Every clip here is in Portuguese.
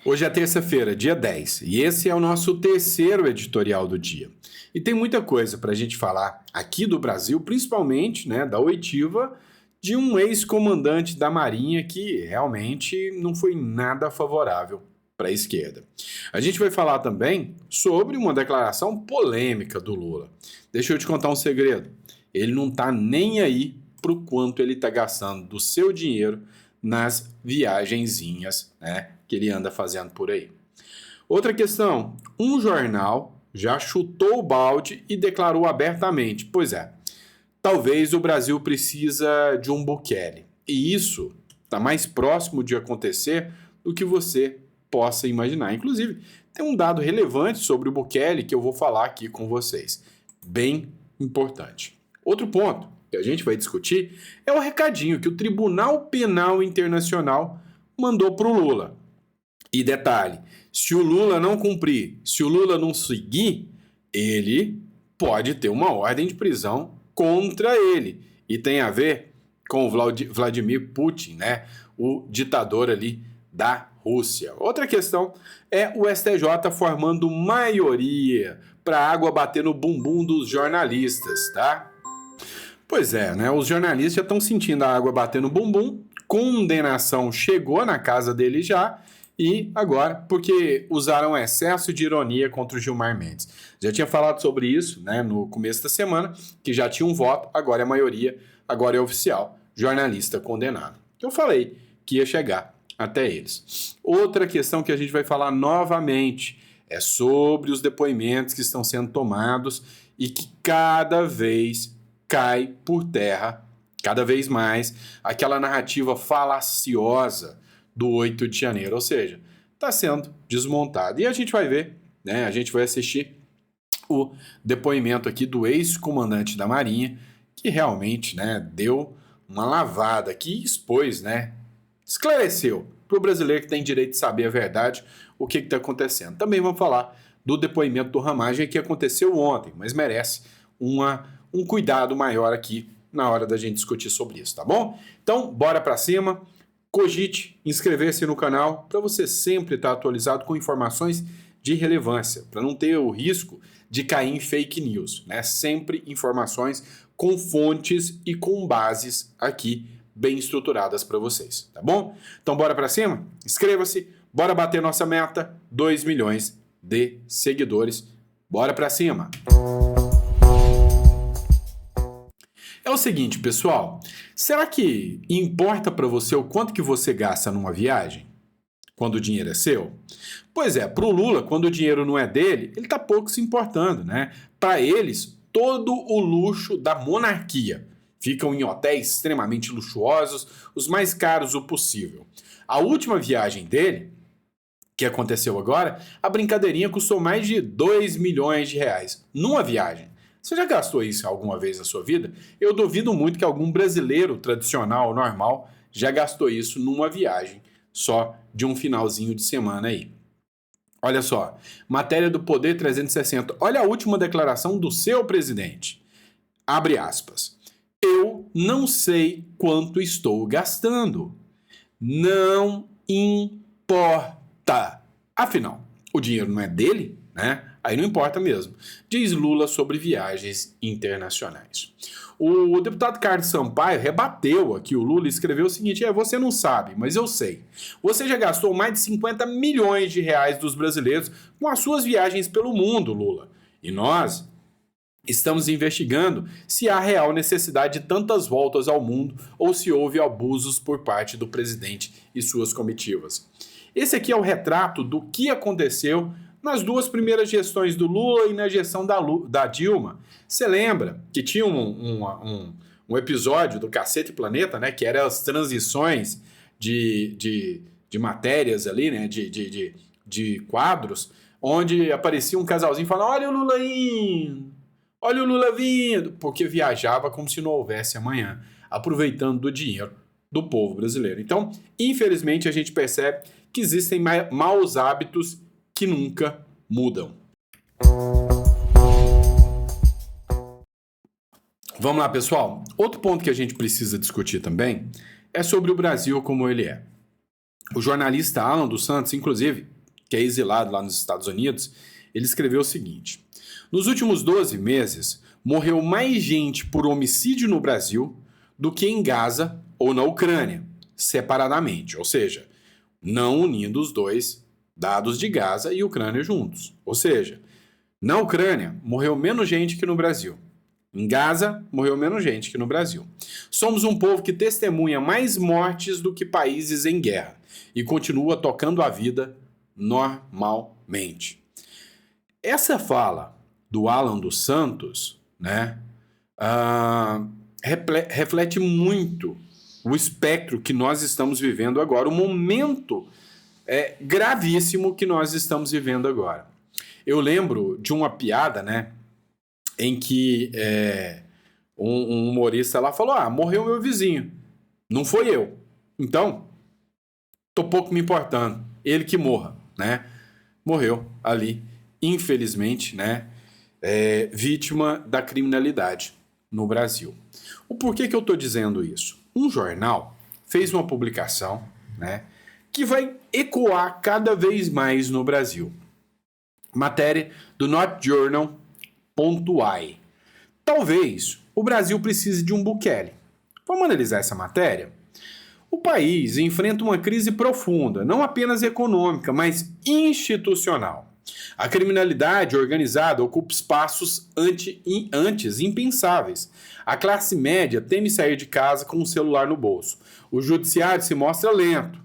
Hoje é terça-feira, dia 10, e esse é o nosso terceiro editorial do dia. E tem muita coisa para a gente falar aqui do Brasil, principalmente da oitiva de um ex-comandante da Marinha que realmente não foi nada favorável para a esquerda. A gente vai falar também sobre uma declaração polêmica do Lula. Deixa eu te contar um segredo. Ele não está nem aí para o quanto ele está gastando do seu dinheiro nas viagenzinhas, que ele anda fazendo por aí. Outra questão, um jornal já chutou o balde e declarou abertamente, pois é, talvez o Brasil precisa de um Bukele. E isso está mais próximo de acontecer do que você possa imaginar. Inclusive, tem um dado relevante sobre o Bukele que eu vou falar aqui com vocês. Bem importante. Outro ponto que a gente vai discutir é o recadinho que o Tribunal Penal Internacional mandou para o Lula. E detalhe, se o Lula não cumprir, se o Lula não seguir, ele pode ter uma ordem de prisão contra ele. E tem a ver com o Vladimir Putin, o ditador ali da Rússia. Outra questão é o STJ formando maioria para a água bater no bumbum dos jornalistas, tá? Pois é, os jornalistas já estão sentindo a água bater no bumbum, condenação chegou na casa dele já, e agora, porque usaram excesso de ironia contra o Gilmar Mendes. Já tinha falado sobre isso no começo da semana, que já tinha um voto, agora é a maioria, agora é oficial, jornalista condenado. Eu falei que ia chegar até eles. Outra questão que a gente vai falar novamente é sobre os depoimentos que estão sendo tomados e que cada vez cai por terra, cada vez mais, aquela narrativa falaciosa do 8 de janeiro, ou seja, está sendo desmontada. E a gente vai ver, a gente vai assistir o depoimento aqui do ex-comandante da Marinha, que realmente deu uma lavada, que expôs, esclareceu para o brasileiro que tem direito de saber a verdade o que está acontecendo. Também vamos falar do depoimento do Ramagem que aconteceu ontem, mas merece um cuidado maior aqui na hora da gente discutir sobre isso, tá bom? Então, bora para cima. Cogite inscrever-se no canal para você sempre estar atualizado com informações de relevância, para não ter o risco de cair em fake news, Sempre informações com fontes e com bases aqui bem estruturadas para vocês, tá bom? Então bora para cima? Inscreva-se, bora bater nossa meta, 2 milhões de seguidores. Bora para cima! É o seguinte, pessoal, será que importa para você o quanto que você gasta numa viagem? Quando o dinheiro é seu? Pois é, para o Lula, quando o dinheiro não é dele, ele está pouco se importando, Para eles, todo o luxo da monarquia. Ficam em hotéis extremamente luxuosos, os mais caros o possível. A última viagem dele, que aconteceu agora, a brincadeirinha custou mais de 2 milhões de reais. Numa viagem. Você já gastou isso alguma vez na sua vida? Eu duvido muito que algum brasileiro tradicional, normal, já gastou isso numa viagem só de um finalzinho de semana aí. Olha só, matéria do Poder 360. Olha a última declaração do seu presidente. Abre aspas. Eu não sei quanto estou gastando. Não importa. Afinal, o dinheiro não é dele, Aí não importa mesmo, diz Lula sobre viagens internacionais. O deputado Carlos Sampaio rebateu aqui o Lula e escreveu o seguinte, você não sabe, mas eu sei. Você já gastou mais de 50 milhões de reais dos brasileiros com as suas viagens pelo mundo, Lula. E nós estamos investigando se há real necessidade de tantas voltas ao mundo ou se houve abusos por parte do presidente e suas comitivas. Esse aqui é o retrato do que aconteceu nas duas primeiras gestões do Lula e na gestão da Dilma. Você lembra que tinha um episódio do Cacete Planeta, que era as transições de matérias ali, de quadros, onde aparecia um casalzinho falando, olha o Lula indo, olha o Lula vindo, porque viajava como se não houvesse amanhã, aproveitando do dinheiro do povo brasileiro. Então, infelizmente, a gente percebe que existem maus hábitos que nunca mudam. Vamos lá, pessoal. Outro ponto que a gente precisa discutir também é sobre o Brasil como ele é. O jornalista Alan dos Santos, inclusive, que é exilado lá nos Estados Unidos, ele escreveu o seguinte: nos últimos 12 meses, morreu mais gente por homicídio no Brasil do que em Gaza ou na Ucrânia, separadamente, ou seja, não unindo os dois dados de Gaza e Ucrânia juntos. Ou seja, na Ucrânia morreu menos gente que no Brasil. Em Gaza, morreu menos gente que no Brasil. Somos um povo que testemunha mais mortes do que países em guerra e continua tocando a vida normalmente. Essa fala do Alan dos Santos, né, reflete muito o espectro que nós estamos vivendo agora, o momento gravíssimo que nós estamos vivendo agora. Eu lembro de uma piada, né, em que um humorista lá falou: morreu meu vizinho, não foi eu. Então, tô pouco me importando, ele que morra, né? Morreu ali, infelizmente, né? Vítima da criminalidade no Brasil. O porquê que eu tô dizendo isso? Um jornal fez uma publicação, né, que vai ecoar cada vez mais no Brasil. Matéria do NotJournal.ai. Talvez o Brasil precise de um Bukele. Vamos analisar essa matéria? O país enfrenta uma crise profunda, não apenas econômica, mas institucional. A criminalidade organizada ocupa espaços antes impensáveis. A classe média teme sair de casa com o celular no bolso. O judiciário se mostra lento,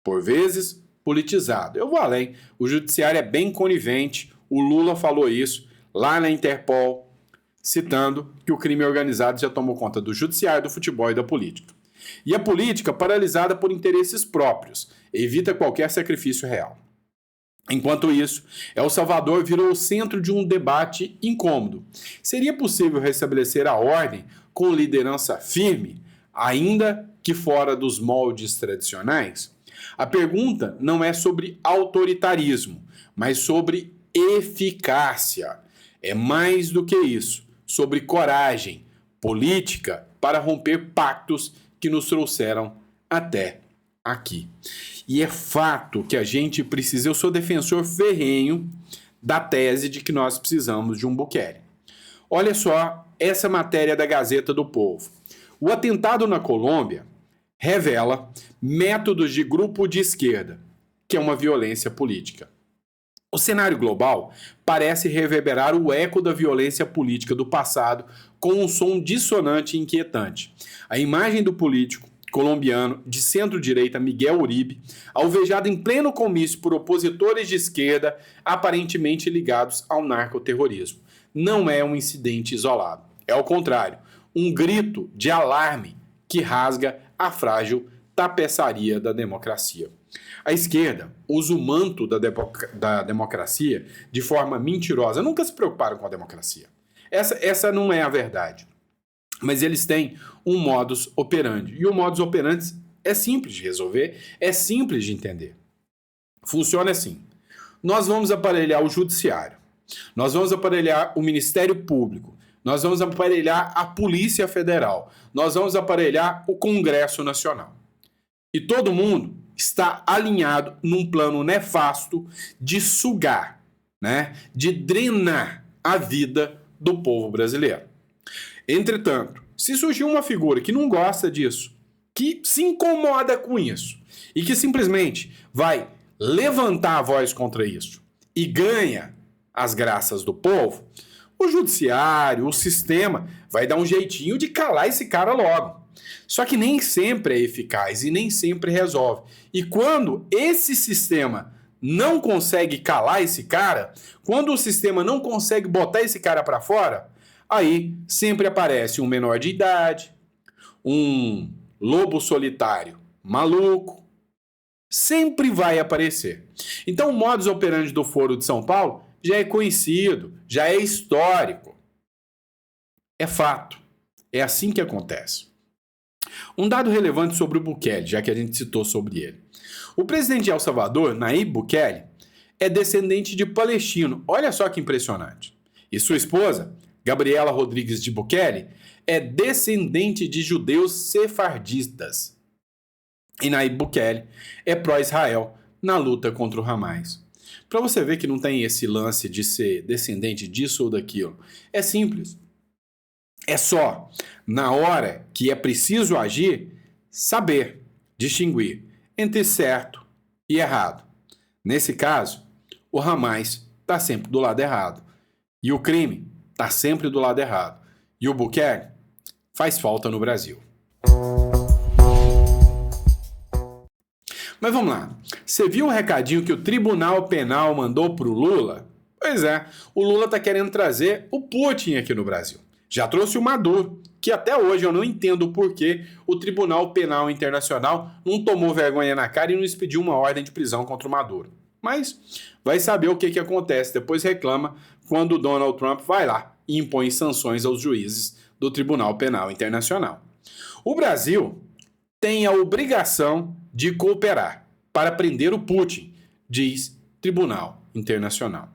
por vezes politizado. Eu vou além. O judiciário é bem conivente. O Lula falou isso lá na Interpol, citando que o crime organizado já tomou conta do judiciário, do futebol e da política. E a política, paralisada por interesses próprios, evita qualquer sacrifício real. Enquanto isso, El Salvador virou o centro de um debate incômodo. Seria possível restabelecer a ordem com liderança firme, ainda que fora dos moldes tradicionais? A pergunta não é sobre autoritarismo, mas sobre eficácia. É mais do que isso, sobre coragem política para romper pactos que nos trouxeram até aqui. E é fato que a gente precisa, eu sou defensor ferrenho da tese de que nós precisamos de um Bukele. Olha só essa matéria da Gazeta do Povo. O atentado na Colômbia revela métodos de grupo de esquerda, que é uma violência política. O cenário global parece reverberar o eco da violência política do passado com um som dissonante e inquietante. A imagem do político colombiano de centro-direita Miguel Uribe, alvejado em pleno comício por opositores de esquerda aparentemente ligados ao narcoterrorismo. Não é um incidente isolado. É ao contrário, um grito de alarme que rasga a frágil tapeçaria da democracia. A esquerda usa o manto da democracia de forma mentirosa. Nunca se preocuparam com a democracia. Essa não é a verdade. Mas eles têm um modus operandi. E o modus operandi é simples de resolver, é simples de entender. Funciona assim. Nós vamos aparelhar o judiciário, nós vamos aparelhar o Ministério Público, nós vamos aparelhar a Polícia Federal, nós vamos aparelhar o Congresso Nacional. E todo mundo está alinhado num plano nefasto de sugar, né, de drenar a vida do povo brasileiro. Entretanto, se surgir uma figura que não gosta disso, que se incomoda com isso e que simplesmente vai levantar a voz contra isso e ganha as graças do povo, o judiciário, o sistema vai dar um jeitinho de calar esse cara logo. Só que nem sempre é eficaz e nem sempre resolve. E quando esse sistema não consegue calar esse cara, quando o sistema não consegue botar esse cara para fora, aí sempre aparece um menor de idade, um lobo solitário maluco, sempre vai aparecer. Então o modus operandi do Foro de São Paulo já é conhecido, já é histórico. É fato. É assim que acontece. Um dado relevante sobre o Bukele, já que a gente citou sobre ele. O presidente de El Salvador, Nayib Bukele, é descendente de palestino. Olha só que impressionante. E sua esposa, Gabriela Rodrigues de Bukele, é descendente de judeus sefardistas. E Nayib Bukele é pró-Israel na luta contra o Hamas. Para você ver que não tem esse lance de ser descendente disso ou daquilo. É simples. É só, na hora que é preciso agir, saber distinguir entre certo e errado. Nesse caso, o Hamas está sempre do lado errado. E o crime está sempre do lado errado. E o Bukele faz falta no Brasil. Mas vamos lá. Você viu o recadinho que o Tribunal Penal mandou pro Lula? Pois é, o Lula está querendo trazer o Putin aqui no Brasil. Já trouxe o Maduro, que até hoje eu não entendo o porquê o Tribunal Penal Internacional não tomou vergonha na cara e não expediu uma ordem de prisão contra o Maduro. Mas vai saber o que acontece, depois reclama quando o Donald Trump vai lá e impõe sanções aos juízes do Tribunal Penal Internacional. O Brasil tem a obrigação de cooperar para prender o Putin, diz Tribunal Internacional.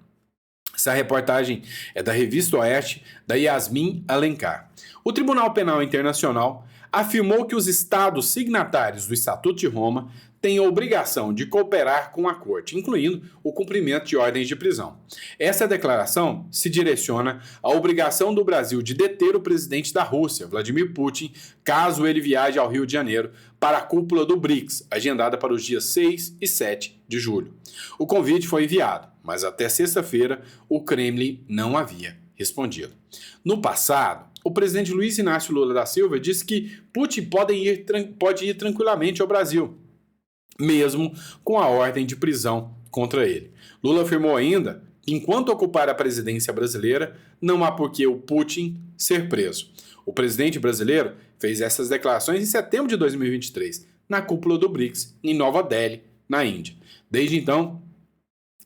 Essa reportagem é da Revista Oeste, da Yasmin Alencar. O Tribunal Penal Internacional afirmou que os estados signatários do Estatuto de Roma têm a obrigação de cooperar com a Corte, incluindo o cumprimento de ordens de prisão. Essa declaração se direciona à obrigação do Brasil de deter o presidente da Rússia, Vladimir Putin, caso ele viaje ao Rio de Janeiro para a cúpula do BRICS, agendada para os dias 6 e 7 de julho. O convite foi enviado, mas até sexta-feira o Kremlin não havia respondido. No passado, o presidente Luiz Inácio Lula da Silva disse que Putin pode ir tranquilamente ao Brasil, mesmo com a ordem de prisão contra ele. Lula afirmou ainda que, enquanto ocupar a presidência brasileira, não há por que o Putin ser preso. O presidente brasileiro fez essas declarações em setembro de 2023, na cúpula do BRICS, em Nova Delhi, na Índia. Desde então,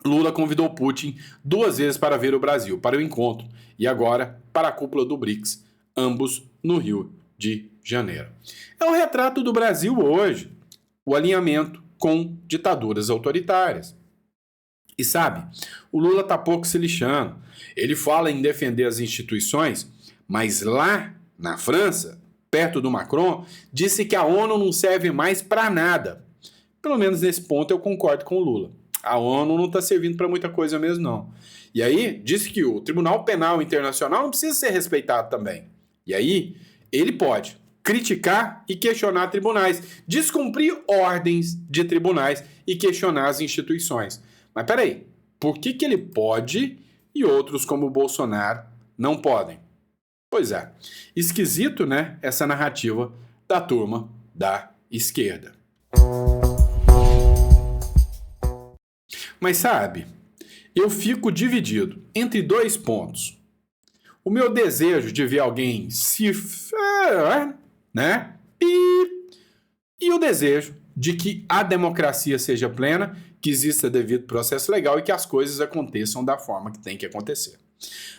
Lula convidou Putin 2 vezes para vir ao Brasil, para o encontro, e agora para a cúpula do BRICS, ambos no Rio de Janeiro. É o retrato do Brasil hoje, o alinhamento com ditaduras autoritárias. E sabe, o Lula está pouco se lixando. Ele fala em defender as instituições, mas lá na França, perto do Macron, disse que a ONU não serve mais para nada. Pelo menos nesse ponto eu concordo com o Lula. A ONU não está servindo para muita coisa mesmo, não. E aí, disse que o Tribunal Penal Internacional não precisa ser respeitado também. E aí, ele pode criticar e questionar tribunais, descumprir ordens de tribunais e questionar as instituições. Mas peraí, por que ele pode e outros como o Bolsonaro não podem? Pois é, esquisito, né, essa narrativa da turma da esquerda. Mas sabe, eu fico dividido entre 2 pontos. O meu desejo de ver alguém se... né? E o desejo de que a democracia seja plena, que exista devido processo legal e que as coisas aconteçam da forma que tem que acontecer.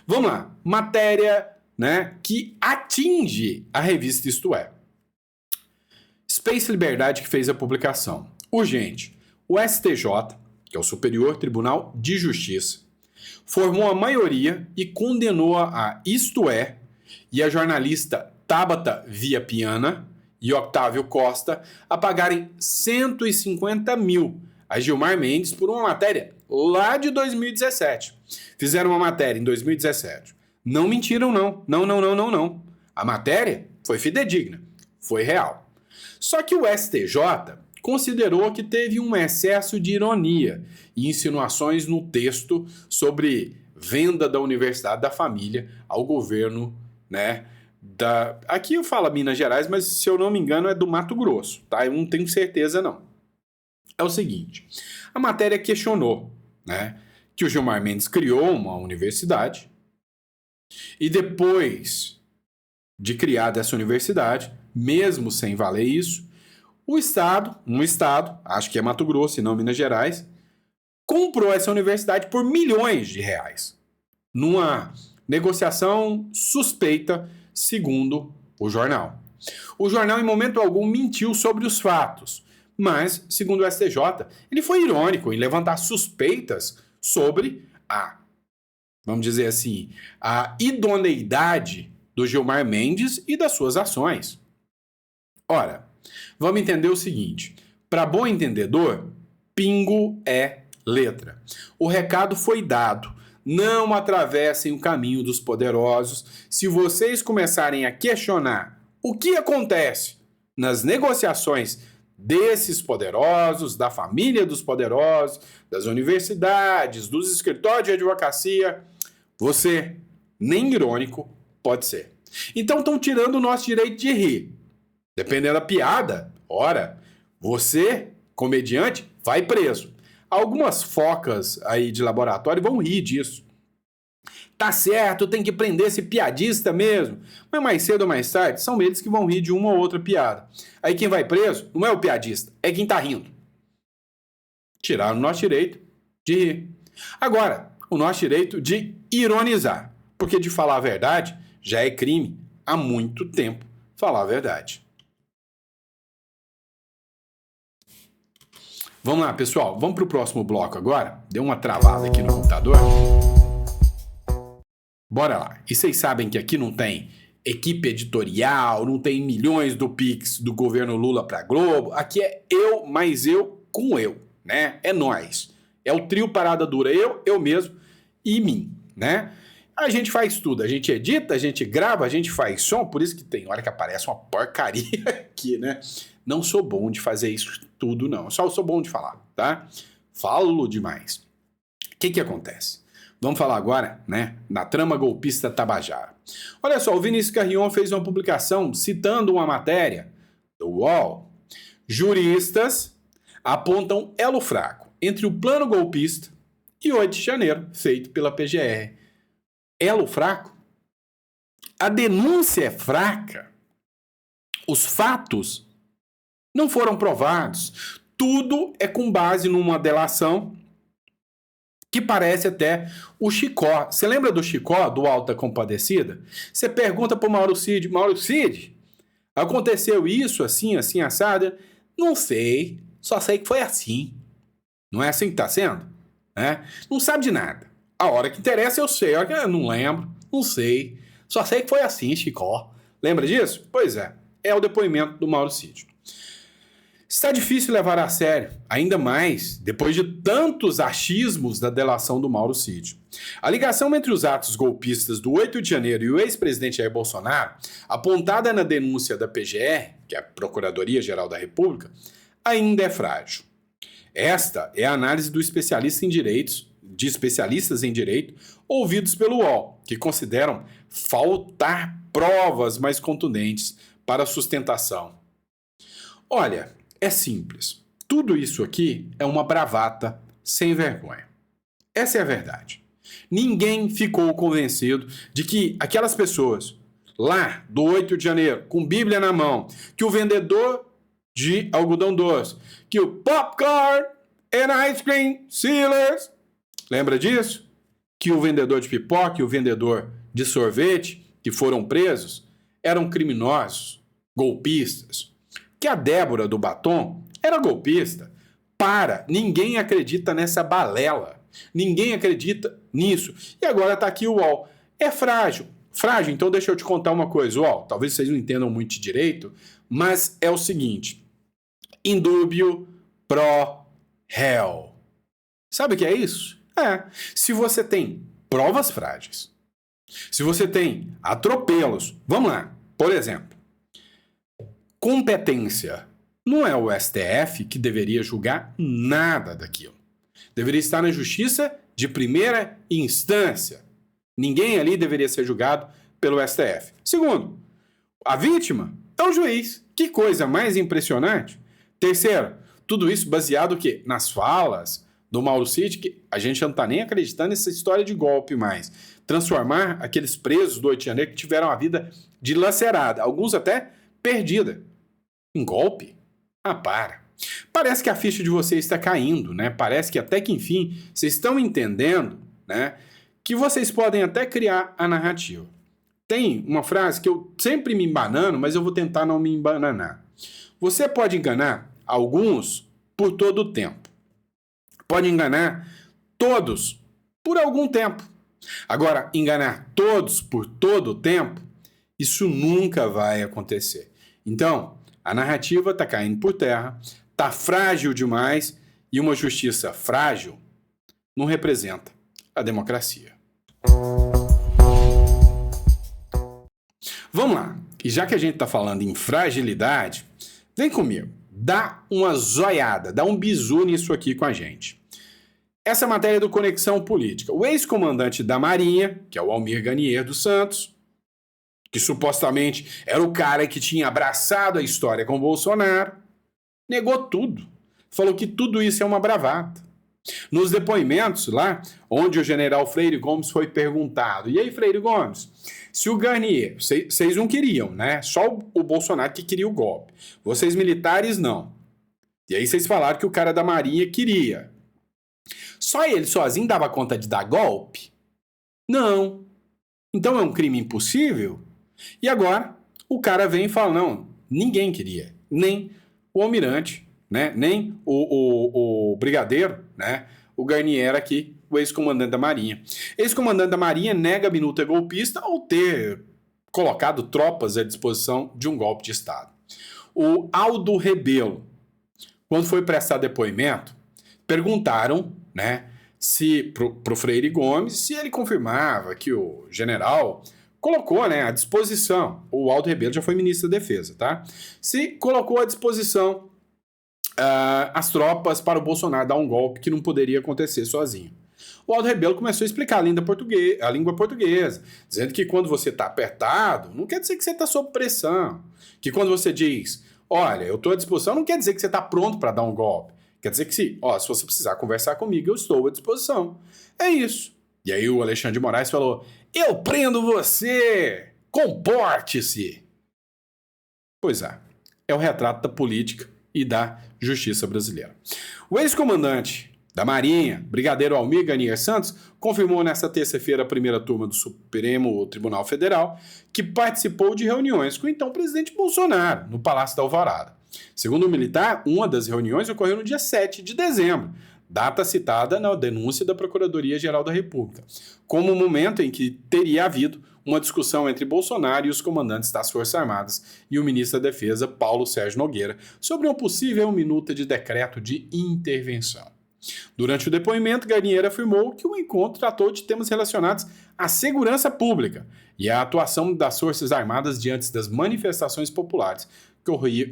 Vamos lá. Matéria, né, que atinge a revista Isto É. Space Liberdade que fez a publicação. Urgente. O STJ, que é o Superior Tribunal de Justiça, formou a maioria e condenou a Isto É e a jornalista Tabata Viapiana e Octávio Costa a pagarem 150 mil a Gilmar Mendes por uma matéria lá de 2017. Fizeram uma matéria em 2017. Não mentiram, não. Não. A matéria foi fidedigna, foi real. Só que o STJ considerou que teve um excesso de ironia e insinuações no texto sobre venda da Universidade da Família ao governo, né? Aqui eu falo Minas Gerais, mas se eu não me engano é do Mato Grosso, tá? Eu não tenho certeza não. É o seguinte, a matéria questionou, né, que o Gilmar Mendes criou uma universidade e depois de criada essa universidade, mesmo sem valer isso, um estado, acho que é Mato Grosso e não Minas Gerais, comprou essa universidade por milhões de reais, numa negociação suspeita, segundo o jornal. O jornal, em momento algum, mentiu sobre os fatos, mas, segundo o STJ, ele foi irônico em levantar suspeitas sobre vamos dizer assim, a idoneidade do Gilmar Mendes e das suas ações. Ora, vamos entender o seguinte, Para bom entendedor, pingo é letra. O recado foi dado. Não atravessem o caminho dos poderosos. Se vocês começarem a questionar o que acontece nas negociações desses poderosos, da família dos poderosos, das universidades, dos escritórios de advocacia, você, nem irônico, pode ser. Então estão tirando o nosso direito de rir. Dependendo da piada, ora, você, comediante, vai preso. Algumas focas aí de laboratório vão rir disso. Tá certo, tem que prender esse piadista mesmo. Mas mais cedo ou mais tarde, são eles que vão rir de uma ou outra piada. Aí quem vai preso não é o piadista, é quem tá rindo. Tiraram o nosso direito de rir. Agora, o nosso direito de ironizar. Porque de falar a verdade já é crime há muito tempo falar a verdade. Vamos lá, pessoal. Vamos para o próximo bloco agora. Deu uma travada aqui no computador. Bora lá. E vocês sabem que aqui não tem equipe editorial, não tem milhões do Pix do governo Lula para Globo. Aqui é eu mais eu com eu, né? É nós. É o trio Parada Dura. Eu mesmo e mim, né? A gente faz tudo. A gente edita, a gente grava, a gente faz som. Por isso que tem hora que aparece uma porcaria aqui, né? Não sou bom de fazer isso tudo, não. Só sou bom de falar, tá? Falo demais. O que acontece? Vamos falar agora, né, na trama golpista Tabajara. Olha só, o Vinícius Carrion fez uma publicação citando uma matéria do UOL. Juristas apontam elo fraco entre o plano golpista e 8 de janeiro, feito pela PGR. Elo fraco? A denúncia é fraca. Os fatos não foram provados. Tudo é com base numa delação que parece até o Chicó. Você lembra do Chicó, do Alta Compadecida? Você pergunta para o Mauro Cid, aconteceu isso, assim, assim, assado? Não sei, só sei que foi assim. Não é assim que está sendo? É? Não sabe de nada. A hora que interessa eu sei, a hora que eu não lembro, não sei. Só sei que foi assim, Chicó. Lembra disso? Pois é o depoimento do Mauro Cid. Está difícil levar a sério, ainda mais depois de tantos achismos da delação do Mauro Cid. A ligação entre os atos golpistas do 8 de janeiro e o ex-presidente Jair Bolsonaro, apontada na denúncia da PGR, que é a Procuradoria-Geral da República, ainda é frágil. Esta é a análise de especialistas em direito ouvidos pelo UOL, que consideram faltar provas mais contundentes para a sustentação. Olha, é simples. Tudo isso aqui é uma bravata sem vergonha. Essa é a verdade. Ninguém ficou convencido de que aquelas pessoas lá do 8 de janeiro, com Bíblia na mão, que o vendedor de algodão doce, que o popcorn and ice cream sealers, lembra disso? Que o vendedor de pipoca e o vendedor de sorvete, que foram presos, eram criminosos, golpistas. Que a Débora do batom era golpista. Ninguém acredita nessa balela. Ninguém acredita nisso. E agora tá aqui o UOL. É frágil. Frágil, então deixa eu te contar uma coisa, UOL. Talvez vocês não entendam muito de direito, mas é o seguinte. Indúbio pro réu. Sabe o que é isso? Se você tem provas frágeis, se você tem atropelos, vamos lá, por exemplo, competência. Não é o STF que deveria julgar nada daquilo. Deveria estar na justiça de primeira instância. Ninguém ali deveria ser julgado pelo STF. Segundo, a vítima é o juiz. Que coisa mais impressionante. Terceiro, tudo isso baseado o quê? Nas falas do Mauro Cid, que a gente não está nem acreditando nessa história de golpe mais. Transformar aqueles presos do 8 de janeiro que tiveram a vida dilacerada, alguns até perdida. Em golpe? Para. Parece que a ficha de vocês está caindo, né? Parece que até que enfim vocês estão entendendo, né? Que vocês podem até criar a narrativa. Tem uma frase que eu sempre me embanano, mas eu vou tentar não me embananar. Você pode enganar alguns por todo o tempo. Pode enganar todos por algum tempo. Agora, enganar todos por todo o tempo, isso nunca vai acontecer. Então, a narrativa está caindo por terra, está frágil demais e uma justiça frágil não representa a democracia. Vamos lá, e já que a gente está falando em fragilidade, vem comigo, dá uma zoiada, dá um bizu nisso aqui com a gente. Essa matéria do Conexão Política. O ex-comandante da Marinha, que é o Almir Garnier dos Santos, que supostamente era o cara que tinha abraçado a história com o Bolsonaro, negou tudo. Falou que tudo isso é uma bravata. Nos depoimentos lá, onde o general Freire Gomes foi perguntado, e aí, Freire Gomes, se o Garnier, vocês não queriam, né? Só o Bolsonaro que queria o golpe. Vocês militares, não. E aí vocês falaram que o cara da Marinha queria. Só ele sozinho dava conta de dar golpe? Não. Então é um crime impossível? E agora, o cara vem e fala, não, ninguém queria. Nem o almirante, né? Nem o brigadeiro, né? O Garnier aqui, o ex-comandante da Marinha. Ex-comandante da Marinha nega a minuta golpista ao ter colocado tropas à disposição de um golpe de Estado. O Aldo Rebelo, quando foi prestar depoimento, perguntaram, né, se pro Freire Gomes, se ele confirmava que o general colocou, né, à disposição, o Aldo Rebelo já foi ministro da Defesa, tá? Se colocou à disposição as tropas para o Bolsonaro dar um golpe que não poderia acontecer sozinho. O Aldo Rebelo começou a explicar a língua portuguesa, dizendo que quando você está apertado, não quer dizer que você está sob pressão. Que quando você diz, olha, eu estou à disposição, não quer dizer que você está pronto para dar um golpe. Quer dizer que se você precisar conversar comigo, eu estou à disposição. É isso. E aí o Alexandre de Moraes falou, eu prendo você! Comporte-se! Pois é o retrato da política e da justiça brasileira. O ex-comandante da Marinha, brigadeiro Almir Garnier Santos, confirmou nesta terça-feira a primeira turma do Supremo Tribunal Federal que participou de reuniões com o então presidente Bolsonaro no Palácio da Alvorada. Segundo o militar, uma das reuniões ocorreu no dia 7 de dezembro, data citada na denúncia da Procuradoria-Geral da República, como o momento em que teria havido uma discussão entre Bolsonaro e os comandantes das Forças Armadas e o ministro da Defesa, Paulo Sérgio Nogueira, sobre uma possível minuta de decreto de intervenção. Durante o depoimento, Garnier afirmou que o encontro tratou de temas relacionados à segurança pública e à atuação das Forças Armadas diante das manifestações populares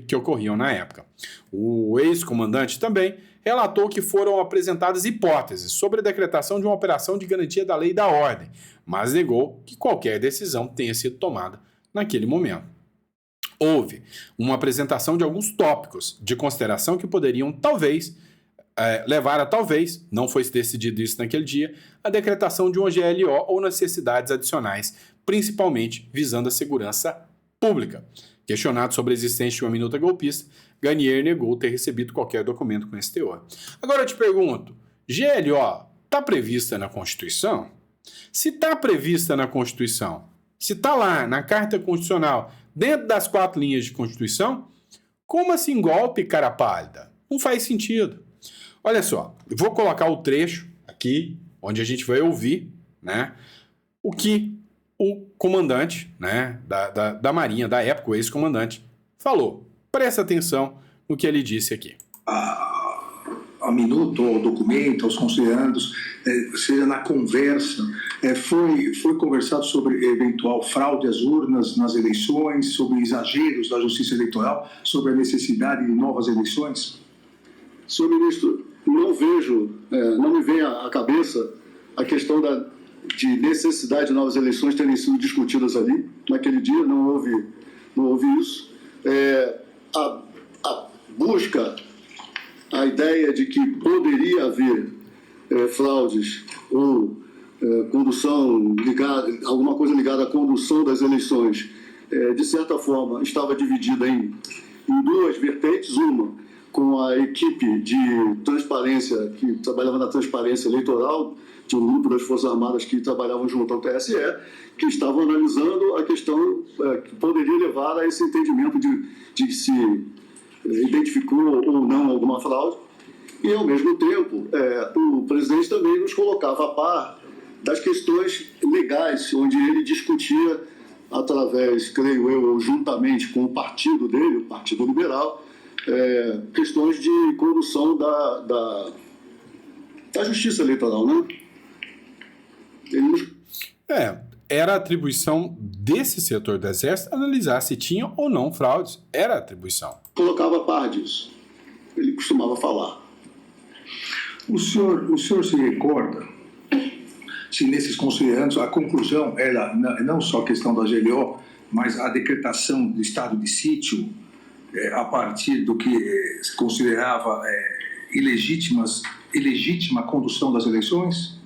que ocorriam na época. O ex-comandante também relatou que foram apresentadas hipóteses sobre a decretação de uma operação de garantia da lei e da ordem, mas negou que qualquer decisão tenha sido tomada naquele momento. Houve uma apresentação de alguns tópicos de consideração que poderiam, talvez, levar a talvez, não foi decidido isso naquele dia, a decretação de uma GLO ou necessidades adicionais, principalmente visando a segurança pública. Questionado sobre a existência de uma minuta golpista, Garnier negou ter recebido qualquer documento com esse teor. Agora eu te pergunto, GLO está prevista na Constituição? Se está prevista na Constituição, se está lá na Carta Constitucional, dentro das 4 linhas de Constituição, como assim golpe, cara pálida? Não faz sentido. Olha só, eu vou colocar o trecho aqui, onde a gente vai ouvir, né, o que o comandante, né, da Marinha, da época, o ex-comandante, falou. Presta atenção no que ele disse aqui. A minuta, ao documento, aos conselhandos, seja na conversa, foi conversado sobre eventual fraude às urnas nas eleições, sobre exageros da justiça eleitoral, sobre a necessidade de novas eleições? Senhor ministro, não vejo, não me vem à cabeça a questão de necessidade de novas eleições terem sido discutidas ali. Naquele dia não houve isso. A busca, a ideia de que poderia haver fraudes ou condução ligada, alguma coisa ligada à condução das eleições, de certa forma estava dividida em 2 vertentes. Uma, com a equipe de transparência, que trabalhava na transparência eleitoral, de um grupo das Forças Armadas que trabalhavam junto ao TSE, que estavam analisando a questão que poderia levar a esse entendimento de se identificou ou não alguma fraude. E, ao mesmo tempo, o presidente também nos colocava a par das questões legais, onde ele discutia, através, creio eu, juntamente com o partido dele, o Partido Liberal, questões de condução da justiça eleitoral, né? Era a atribuição desse setor do Exército analisar se tinha ou não fraudes. Era a atribuição. Colocava a par disso. Ele costumava falar. O senhor se recorda se nesses conselheiros a conclusão era não só a questão da GLO, mas a decretação do estado de sítio a partir do que se considerava ilegítima condução das eleições?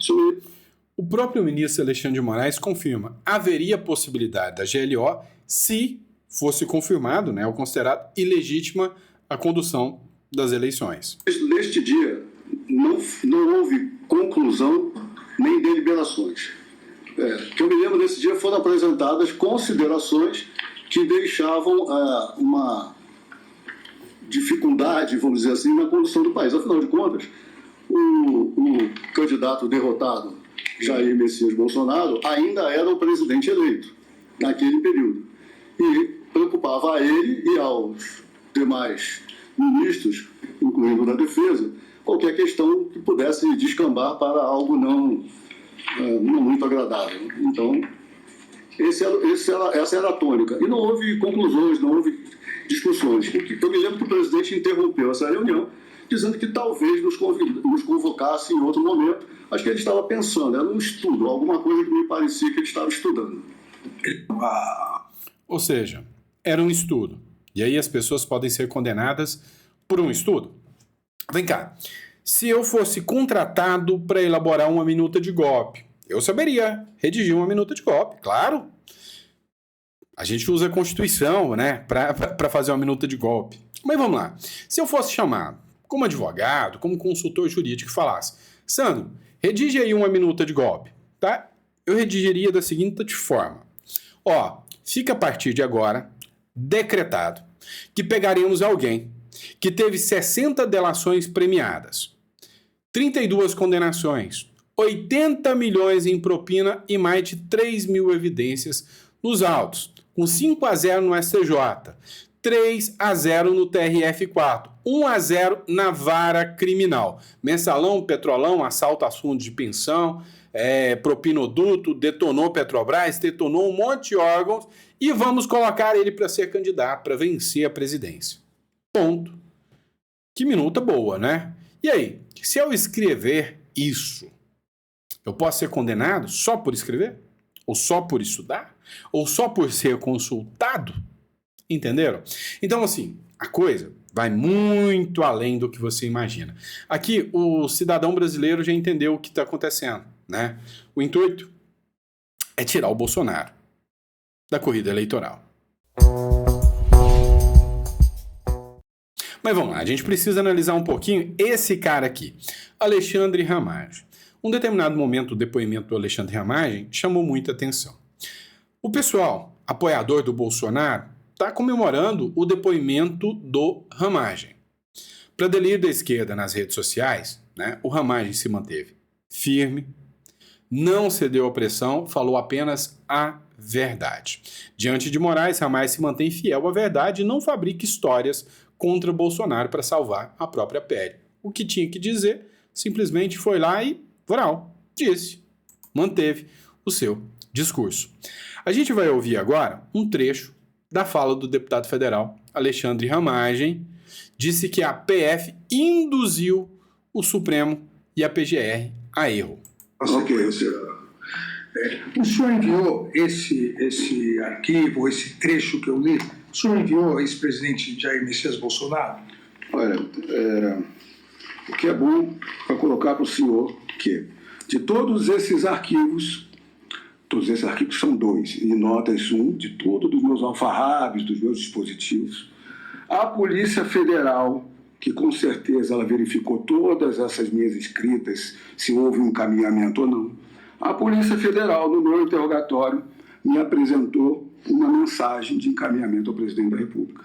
O próprio ministro Alexandre de Moraes confirma: haveria possibilidade da GLO se fosse confirmado, ou considerado ilegítima a condução das eleições. Neste dia, não houve conclusão nem deliberações. Que eu me lembro desse dia foram apresentadas considerações que deixavam uma dificuldade, vamos dizer assim, na condução do país. Afinal de contas, o candidato derrotado, Jair Messias Bolsonaro, ainda era o presidente eleito naquele período. E preocupava a ele e aos demais ministros, incluindo o da Defesa, qualquer questão que pudesse descambar para algo não muito agradável. Então, essa era a tônica. E não houve conclusões, não houve discussões. Eu me lembro que o presidente interrompeu essa reunião, dizendo que talvez nos convocasse em outro momento. Acho que ele estava pensando, era um estudo, alguma coisa que me parecia que ele estava estudando. Ou seja, era um estudo. E aí as pessoas podem ser condenadas por um estudo. Vem cá, se eu fosse contratado para elaborar uma minuta de golpe, eu saberia redigir uma minuta de golpe, claro. A gente usa a Constituição, para fazer uma minuta de golpe. Mas vamos lá. Se eu fosse chamado como advogado, como consultor jurídico e falasse: Sandro, redige aí uma minuta de golpe, tá? Eu redigiria da seguinte forma: fica a partir de agora decretado que pegaremos alguém que teve 60 delações premiadas, 32 condenações, 80 milhões em propina e mais de 3 mil evidências nos autos, com 5-0 no STJ, 3-0 no TRF4, 1-0 na vara criminal. Mensalão, petrolão, assalto a fundos de pensão, propinoduto, detonou Petrobras, detonou um monte de órgãos e vamos colocar ele para ser candidato, para vencer a presidência. Ponto. Que minuta boa, né? E aí, se eu escrever isso, eu posso ser condenado só por escrever? Ou só por estudar? Ou só por ser consultado? Entenderam? Então, assim, a coisa vai muito além do que você imagina. Aqui, o cidadão brasileiro já entendeu o que está acontecendo, né? O intuito é tirar o Bolsonaro da corrida eleitoral. Mas vamos lá, a gente precisa analisar um pouquinho esse cara aqui, Alexandre Ramagem. Um determinado momento, o depoimento do Alexandre Ramagem chamou muita atenção. O pessoal apoiador do Bolsonaro está comemorando o depoimento do Ramagem. Para delírio da esquerda nas redes sociais, o Ramagem se manteve firme, não cedeu à pressão, falou apenas a verdade. Diante de Moraes, Ramagem se mantém fiel à verdade e não fabrica histórias contra Bolsonaro para salvar a própria pele. O que tinha que dizer, simplesmente foi lá e, disse, manteve o seu discurso. A gente vai ouvir agora um trecho da fala do deputado federal Alexandre Ramagem. Disse que a PF induziu o Supremo e a PGR a erro. O senhor enviou esse arquivo, esse trecho que eu li, o senhor enviou ao ex-presidente Jair Messias Bolsonaro? Olha, o que é bom para colocar para o senhor que de todos esses arquivos são 2, e notas de todos os meus alfarrábios, dos meus dispositivos, a Polícia Federal, que com certeza ela verificou todas essas minhas escritas, se houve um encaminhamento ou não, a Polícia Federal, no meu interrogatório, me apresentou uma mensagem de encaminhamento ao presidente da República.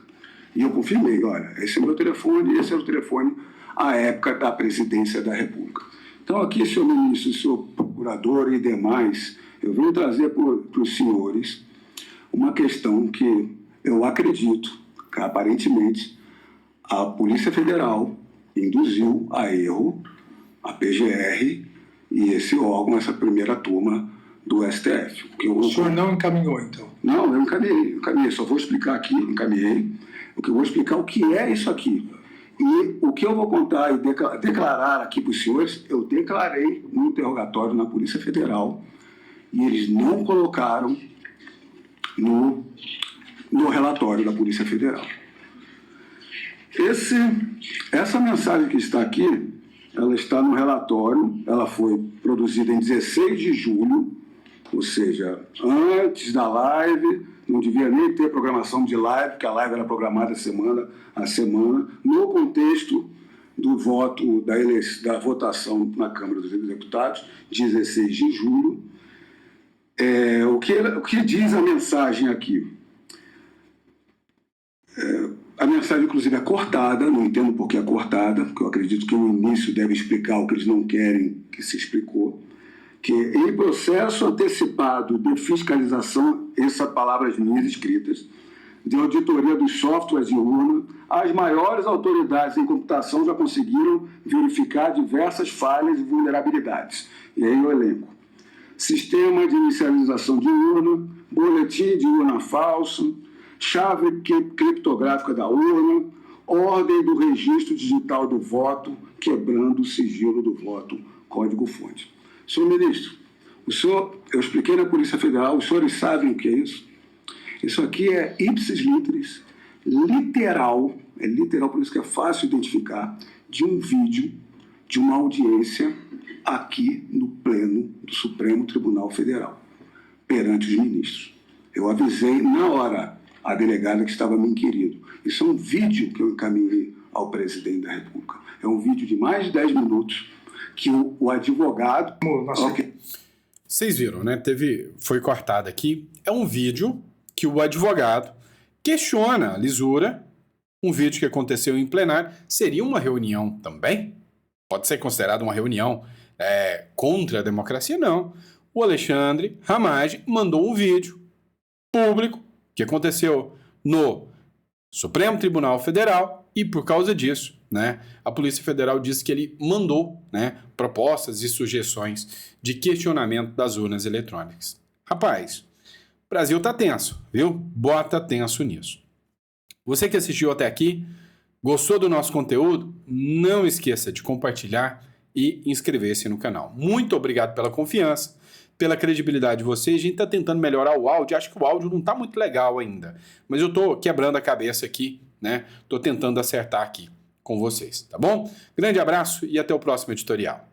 E eu confirmei, olha, esse é o meu telefone, esse é o telefone à época da presidência da República. Então aqui, senhor ministro, senhor procurador e demais, eu venho trazer para os senhores uma questão que eu acredito que, aparentemente, a Polícia Federal induziu a erro a PGR e esse órgão, essa primeira turma do STF. O senhor não encaminhou, então? Não, eu encaminhei. Só vou explicar aqui, encaminhei. O que eu vou explicar o que é isso aqui. E o que eu vou contar e declarar aqui para os senhores, eu declarei no interrogatório na Polícia Federal e eles não colocaram no relatório da Polícia Federal. Essa mensagem que está aqui, ela está no relatório, ela foi produzida em 16 de julho, ou seja, antes da live, não devia nem ter programação de live, porque a live era programada semana a semana, no contexto do voto, da votação na Câmara dos Deputados, 16 de julho. O que diz a mensagem aqui? A mensagem, inclusive, é cortada, não entendo por que é cortada, porque eu acredito que no início deve explicar o que eles não querem que se explicou, que em processo antecipado de fiscalização, essas palavras minhas escritas, de auditoria dos softwares de urna, as maiores autoridades em computação já conseguiram verificar diversas falhas e vulnerabilidades. E aí o elenco. Sistema de inicialização de urna, boletim de urna falso, chave criptográfica da urna, ordem do registro digital do voto, quebrando o sigilo do voto, código-fonte. Senhor ministro, eu expliquei na Polícia Federal, os senhores sabem o que é isso? Isso aqui é ipsis literis, literal, é literal, por isso que é fácil identificar, de um vídeo de uma audiência aqui no Pleno do Supremo Tribunal Federal, perante os ministros. Eu avisei na hora a delegada que estava me inquirindo. Isso é um vídeo que eu encaminhei ao presidente da República. É um vídeo de mais de 10 minutos que o advogado... Vocês viram, né? Foi cortado aqui. É um vídeo que o advogado questiona a lisura. Um vídeo que aconteceu em plenário. Seria uma reunião também? Pode ser considerado uma reunião contra a democracia? Não. O Alexandre Ramagem mandou um vídeo público que aconteceu no Supremo Tribunal Federal e, por causa disso, né, a Polícia Federal disse que ele mandou, né, propostas e sugestões de questionamento das urnas eletrônicas. Rapaz, o Brasil tá tenso, viu? Bota tenso nisso. Você que assistiu até aqui, gostou do nosso conteúdo? Não esqueça de compartilhar e inscrever-se no canal. Muito obrigado pela confiança, pela credibilidade de vocês. A gente está tentando melhorar o áudio. Acho que o áudio não está muito legal ainda, mas eu estou quebrando a cabeça aqui, né? Estou tentando acertar aqui com vocês, tá bom? Grande abraço e até o próximo editorial.